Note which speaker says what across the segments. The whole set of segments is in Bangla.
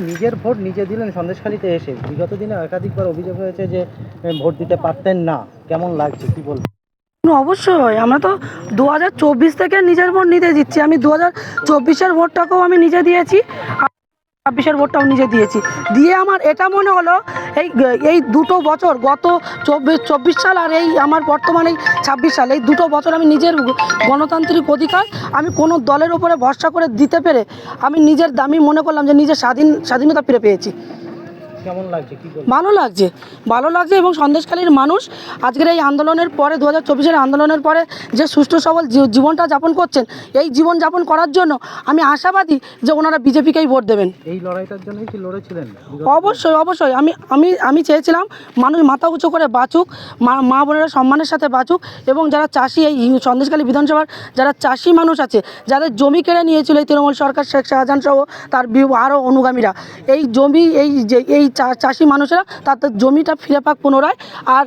Speaker 1: নিজের ভোট নিজে দিলেন সন্দেশখালীতে এসে, বিগত দিনে একাধিকবার অভিযোগ হয়েছে যে ভোট দিতে পারতেন না, কেমন লাগছে কি বলবেন?
Speaker 2: অবশ্যই আমরা তো 2024 থেকে নিজের ভোট নিজে দিচ্ছি। আমি 2024-এর ভোটটাকেও আমি নিজে দিয়েছি, আর 26-এর ভোটটাও নিজে দিয়েছি। দিয়ে আমার এটা মনে হলো এই দুটো বছর, গত 24 সাল আর এই আমার বর্তমানে 26 সাল, এই দুটো বছর আমি নিজের গণতান্ত্রিক অধিকার আমি কোনো দলের উপরে ভরসা করে দিতে পেরে আমি নিজের দামি মনে করলাম যে নিজের স্বাধীনতা ফিরে পেয়েছি।
Speaker 1: কেমন লাগছে কি বলবেন?
Speaker 2: ভালো লাগছে এবং সন্দেশখালীর মানুষ আজকের এই আন্দোলনের পরে 2024-এর আন্দোলনের পরে যে সুষ্ঠু সবল জীবনটা যাপন করছেন, এই জীবন যাপন করার জন্য আমি আশাবাদী যে ওনারা বিজেপিকেই ভোট দেবেন।
Speaker 1: এই লড়াইটার জন্যই কি লড়েছিলেন?
Speaker 2: অবশ্যই আমি চেয়েছিলাম মানুষ মাথা উঁচু করে বাঁচুক, মা বোনেরা সম্মানের সাথে বাঁচুক, এবং যারা চাষি, এই সন্দেশখালী বিধানসভার যারা চাষি মানুষ আছে, যাদের জমি কেড়ে নিয়েছিল এই তৃণমূল সরকার, শেখ শাহজাহান সহ তার আরও অনুগামীরা, এই জমি এই চাষি মানুষেরা তাদের জমিটা ফিরে পাক পুনরায়। আর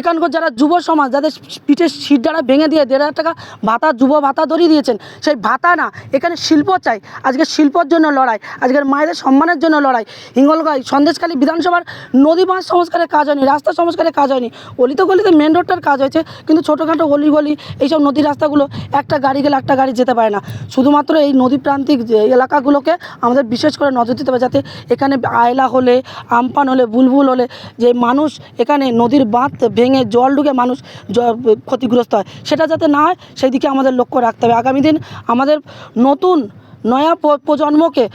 Speaker 2: এখানকার যারা যুব সমাজ, যাদের পিঠের শিরদাঁড়া ভেঙে দিয়ে 1,500 টাকা ভাতা, যুব ভাতা ধরিয়ে দিয়েছেন, সেই ভাতা না, এখানে শিল্প চাই। আজকে শিল্পর জন্য লড়াই, আজকের মায়েদের সম্মানের জন্য লড়াই। হিঙ্গলগাঁও সন্দেশখালী বিধানসভার নদী বাঁধ সংস্কারের কাজ হয়নি, রাস্তা সংস্কারের কাজ হয়নি, অলিতে গলিতে মেন রোডটার কাজ হয়েছে, কিন্তু ছোটোখাটো গলি এইসব নদী রাস্তাগুলো একটা গাড়ি গেলে একটা গাড়ি যেতে পারে না। শুধুমাত্র এই নদী প্রান্তিক এলাকাগুলোকে আমাদের বিশেষ করে নজর দিতে হবে, যাতে এখানে আয়লা হলে, আমপান হলে, বুলবুল হলে যে মানুষ এখানে নদীর বাঁধ ভেঙে জল ঢুকে মানুষ ক্ষতিগ্রস্ত হয়, সেটা যাতে না হয় সেই দিকে আমাদের লক্ষ্য রাখতে হবে। আগামী দিন আমাদের নতুন নয়া প্রজন্মকে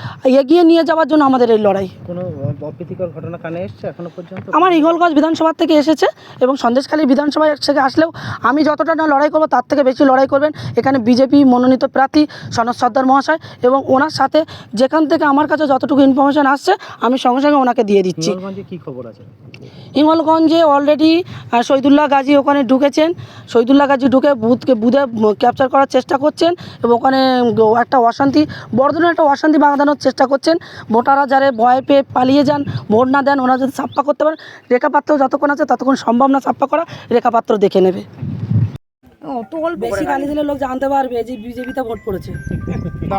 Speaker 2: এগিয়ে নিয়ে যাওয়ার জন্য আমাদের এই লড়াই।
Speaker 1: কোনো অপ্রীতিকর ঘটনা কানে এসছে এখনো পর্যন্ত? আমার
Speaker 2: হিঙ্গলগঞ্জ বিধানসভা থেকে এসেছে, এবং সন্দেশখালী বিধানসভায় থেকে আসলেও আমি যতটা না লড়াই করবো তার থেকে বেশি লড়াই করবেন এখানে বিজেপি মনোনীত প্রার্থী সনৎ সর্দার মহাশয়, এবং ওনার সাথে যেখান থেকে আমার কাছে যতটুকু ইনফরমেশন আসছে আমি সঙ্গে সঙ্গে ওনাকে দিয়ে দিচ্ছি।
Speaker 1: হিঙ্গলগঞ্জে কী খবর আছে?
Speaker 2: হিঙ্গলগঞ্জে অলরেডি শহীদুল্লাহ গাজী ওখানে ঢুকেছেন, শহীদুল্লাহ গাজী ঢুকে বুথে ক্যাপচার করার চেষ্টা করছেন, এবং ওখানে একটা বড় ধরনের একটা অশান্তি বাঁধানোর চেষ্টা করছেন। ভোটাররা যারা ভয় পেয়ে পালিয়ে যান, ভোট না দেন, ওনারা যদি ছাপ্পা করতে পারেন, রেখাপাত্র যতক্ষণ আছে ততক্ষণ সম্ভব না ছাপ্পা করা, রেখাপাত্র দেখে নেবে। তো বেশি গালি দিলে লোক জানতে পারবে যে বিজেপিতে ভোট পড়েছে,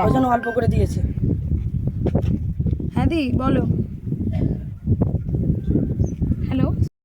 Speaker 2: ওই জন্য অল্প করে দিয়েছে।
Speaker 3: হ্যাঁ দি বলো। হ্যালো।